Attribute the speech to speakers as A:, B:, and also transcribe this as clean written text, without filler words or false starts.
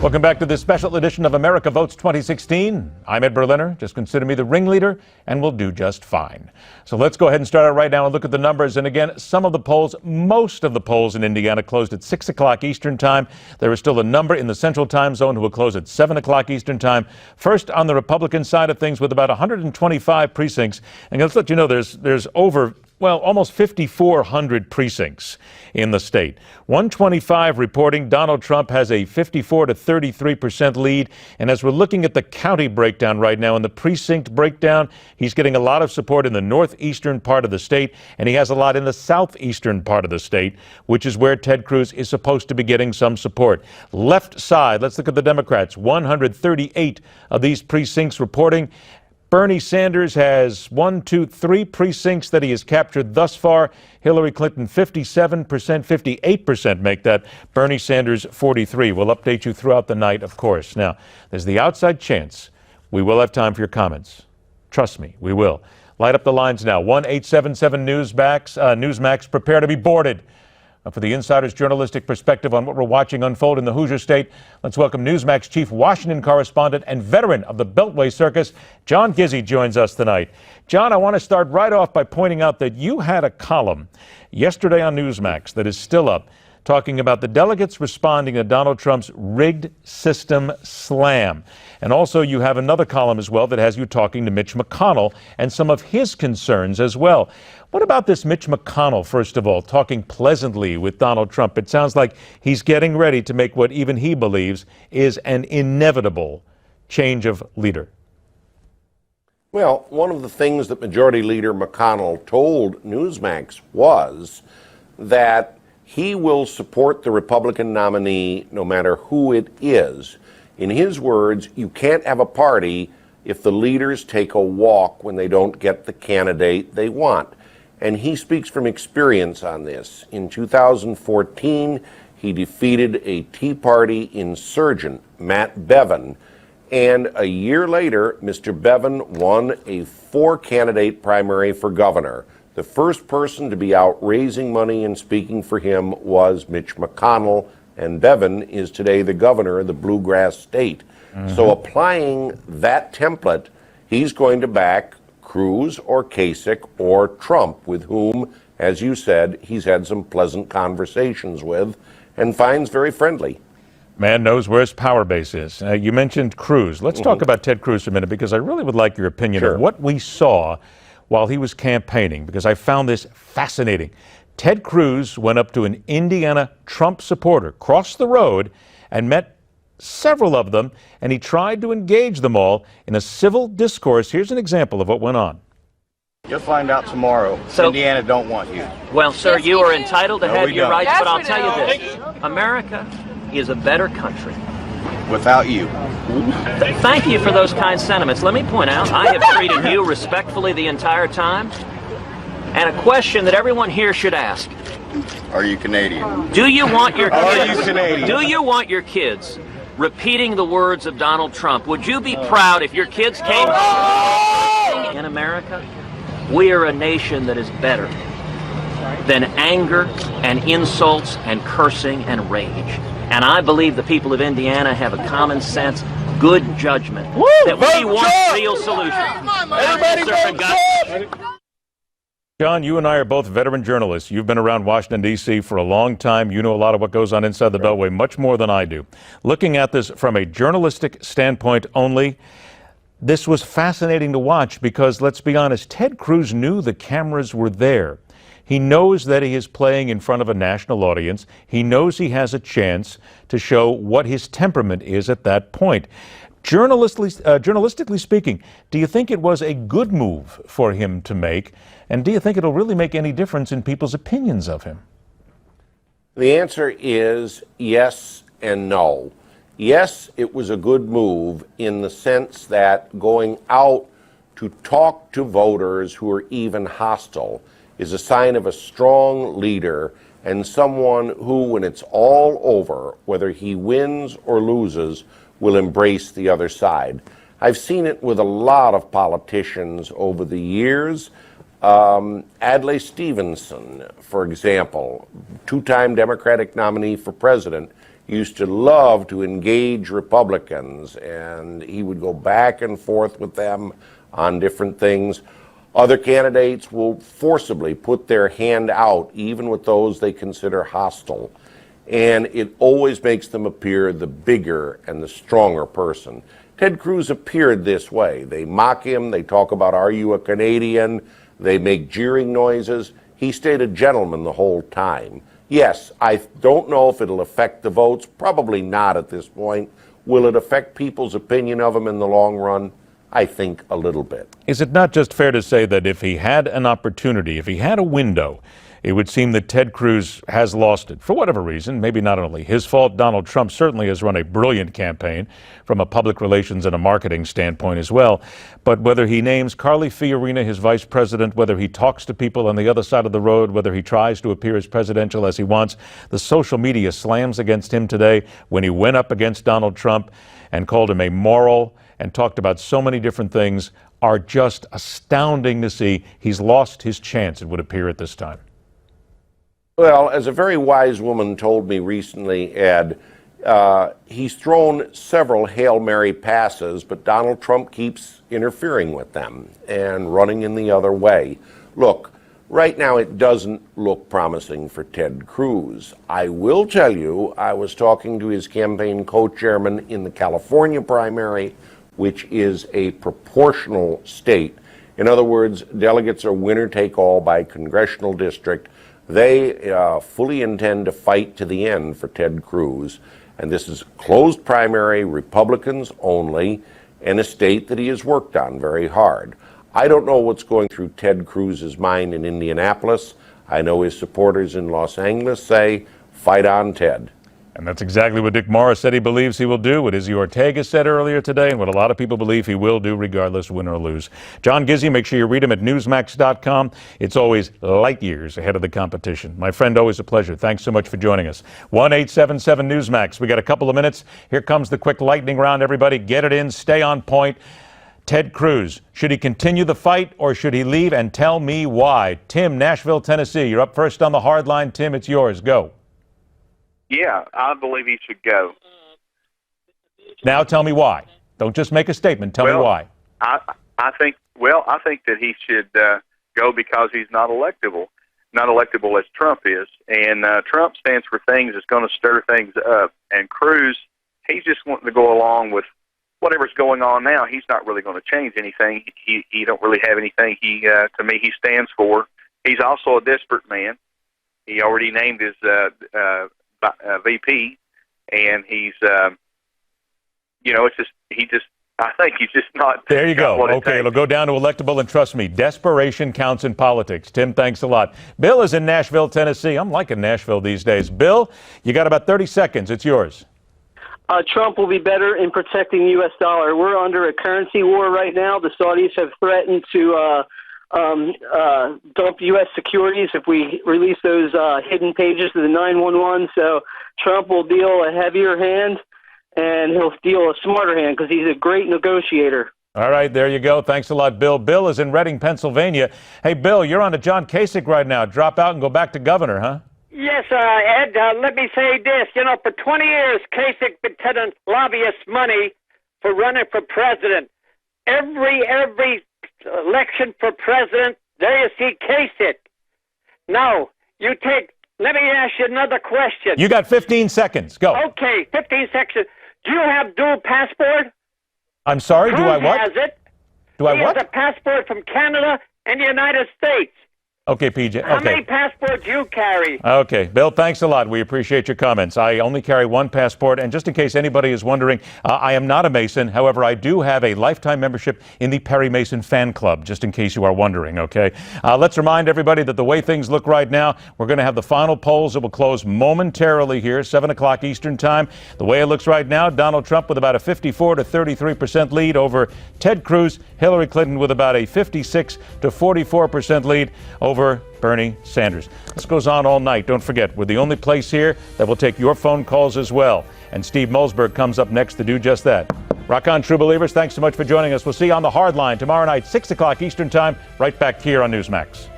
A: Welcome back to this special edition of America Votes 2016. I'm Ed Berliner. Just consider me the ringleader, and we'll do just fine. So let's go ahead and start out right now and look at the numbers. And again, some of the polls, most of the polls in Indiana closed at 6 o'clock Eastern time. There is still a number in the Central Time Zone who will close at 7 o'clock Eastern time. First, on the Republican side of things, with about 125 precincts. And let's let you know there's over almost 5,400 precincts in the state. 125 reporting Donald Trump has a 54 to 33% lead. And as we're looking at the county breakdown right now and the precinct breakdown, he's getting a lot of support in the northeastern part of the state, and he has a lot in the southeastern part of the state, which is where Ted Cruz is supposed to be getting some support. Left side, let's look at the Democrats. 138 of these precincts reporting. Bernie Sanders has 3 precincts that he has captured thus far. Hillary Clinton 57%, 58% make that. Bernie Sanders 43. We'll update you throughout the night, of course. Now, there's the outside chance we will have time for your comments. Trust me, we will. Light up the lines now. 1-877-Newsmax. Prepare to be boarded. For the insider's journalistic perspective on what we're watching unfold in the Hoosier State, let's welcome Newsmax chief Washington correspondent and veteran of the Beltway Circus, John Gizzi, joins us tonight. John, I want to start right off by pointing out that you had a column yesterday on Newsmax that is still up, talking about the delegates responding to Donald Trump's rigged system slam. And also you have another column as well that has you talking to Mitch McConnell and some of his concerns as well. What about this Mitch McConnell, first of all, talking pleasantly with Donald Trump? It sounds like he's getting ready to make what even he believes is an inevitable change of leader.
B: Well, one of the things that Majority Leader McConnell told Newsmax was that he will support the Republican nominee no matter who it is. In his words, you can't have a party if the leaders take a walk when they don't get the candidate they want. And he speaks from experience on this. In 2014, he defeated a Tea Party insurgent, Matt Bevin. And a year later, Mr. Bevin won a 4-candidate primary for governor. The first person to be out raising money and speaking for him was Mitch McConnell, and Bevin is today the governor of the Bluegrass State. So applying that template, he's going to back Cruz or Kasich or Trump, with whom, as you said, he's had some pleasant conversations with and finds very friendly.
A: Man knows where his power base is. You mentioned Cruz. Let's talk about Ted Cruz for a minute, because I really would like your opinion of what we saw while he was campaigning, because I found this fascinating. Ted Cruz went up to an Indiana Trump supporter, crossed the road, and met several of them, and he tried to engage them all in a civil discourse. Here's an example of what went on.
C: You'll find out tomorrow.
D: So,
C: Indiana don't want you.
D: Well, sir, you are entitled to have your rights, but I'll tell you
C: don't.
D: this. America is a better country
C: Without you.
D: Thank you for those kind sentiments. Let me point out, I have treated you respectfully the entire time. And a question that everyone here should ask.
C: Are you Canadian?
D: Do you want your kids,
C: Are you Canadian?
D: Do you want your kids repeating the words of Donald Trump? Would you be proud if your kids came in America? We are a nation that is better than anger and insults and cursing and rage. And I believe the people of Indiana have a common sense, good judgment that we want real solutions.
C: Everybody vote Trump!
A: John, you and I are both veteran journalists. You've been around Washington, D.C. for a long time. You know a lot of what goes on inside the Beltway, much more than I do. Looking at this from a journalistic standpoint only, this was fascinating to watch because, let's be honest, Ted Cruz knew the cameras were there. He knows that he is playing in front of a national audience. He knows he has a chance to show what his temperament is at that point. Journalistically speaking, do you think it was a good move for him to make? And do you think it'll really make any difference in people's opinions of him?
B: The answer is yes and no. Yes, it was a good move in the sense that going out to talk to voters who are even hostile is a sign of a strong leader and someone who, when it's all over, whether he wins or loses, will embrace the other side. I've seen it with a lot of politicians over the years. Adlai Stevenson, for example, two-time Democratic nominee for president, used to love to engage Republicans, and he would go back and forth with them on different things. Other candidates will forcibly put their hand out, even with those they consider hostile. And it always makes them appear the bigger and the stronger person. Ted Cruz appeared this way. They mock him, they talk about, "Are you a Canadian?" They make jeering noises. He stayed a gentleman the whole time. Yes, I don't know if it'll affect the votes. Probably not at this point. Will it affect people's opinion of him in the long run? I think a little bit.
A: Is it not just fair to say that if he had an opportunity, if he had a window, it would seem that Ted Cruz has lost it for whatever reason? Maybe not only his fault. Donald Trump certainly has run a brilliant campaign from a public relations and a marketing standpoint as well. But whether he names Carly Fiorina his vice president, whether he talks to people on the other side of the road, whether he tries to appear as presidential as he wants, the social media slams against him today when he went up against Donald Trump and called him amoral and talked about so many different things are just astounding to see. He's lost his chance, it would appear, at this time.
B: Well, as a very wise woman told me recently, Ed, he's thrown several Hail Mary passes, but Donald Trump keeps interfering with them and running in the other way. Look, right now it doesn't look promising for Ted Cruz. I will tell you, I was talking to his campaign co-chairman in the California primary, which is a proportional state. In other words, delegates are winner-take-all by congressional district. They fully intend to fight to the end for Ted Cruz, and this is closed primary, Republicans only, and a state that he has worked on very hard. I don't know what's going through Ted Cruz's mind in Indianapolis. I know his supporters in Los Angeles say, "Fight on, Ted."
A: And that's exactly what Dick Morris said he believes he will do, what Izzy Ortega said earlier today, and what a lot of people believe he will do, regardless, win or lose. John Gizzi, make sure you read him at Newsmax.com. It's always light years ahead of the competition. My friend, always a pleasure. Thanks so much for joining us. 1-877-Newsmax. We got a couple of minutes. Here comes the quick lightning round, everybody. Get it in. Stay on point. Ted Cruz, should he continue the fight or should he leave? And tell me why. Tim, Nashville, Tennessee. You're up first on the hard line. Tim, it's yours. Go.
E: Yeah, I believe he should go.
A: Now tell me why. Don't just make a statement. Tell me why.
E: I think that he should go because he's not electable as Trump is. And Trump stands for things that's going to stir things up. And Cruz, he's just wanting to go along with whatever's going on now. He's not really going to change anything. He don't really have anything to me he stands for. He's also a desperate man. He already named his VP, and he's, I think he's just not.
A: There you go. Okay, it'll go down to electable, and trust me, desperation counts in politics. Tim, thanks a lot. Bill is in Nashville, Tennessee. I'm liking Nashville these days. Bill, you got about 30 seconds. It's yours.
F: Trump will be better in protecting the U.S. dollar. We're under a currency war right now. The Saudis have threatened to dump U.S. securities if we release those hidden pages to the 911. So Trump will deal a heavier hand, and he'll deal a smarter hand because he's a great negotiator.
A: All right, there you go. Thanks a lot, Bill. Bill is in Reading, Pennsylvania. Hey, Bill, you're on to John Kasich right now. Drop out and go back to governor, huh?
G: Yes, Ed, let me say this. For 20 years, Kasich been telling lobbyists money for running for president. Every election for president, there you see Kasich. Now, let me ask you another question.
A: You got 15 seconds. Go.
G: Okay, 15 seconds. Do you have dual passport?
A: I'm sorry,
G: Cruz
A: do I what?
G: has it.
A: Do I
G: he
A: what?
G: has a passport from Canada and the United States.
A: Okay, PJ.
G: How
A: Okay.
G: many passports you carry?
A: Okay, Bill, thanks a lot. We appreciate your comments. I only carry one passport, and just in case anybody is wondering, I am not a Mason. However, I do have a lifetime membership in the Perry Mason fan club, just in case you are wondering, okay? Let's remind everybody that the way things look right now, we're going to have the final polls that will close momentarily here, 7 o'clock Eastern time. The way it looks right now, Donald Trump with about a 54 to 33% lead over Ted Cruz, Hillary Clinton with about a 56 to 44% lead over Bernie Sanders. This goes on all night. Don't forget, we're the only place here that will take your phone calls as well. And Steve Molsberg comes up next to do just that. Rock on, true believers. Thanks so much for joining us. We'll see you on the Hard Line tomorrow night, 6 o'clock Eastern time, right back here on Newsmax.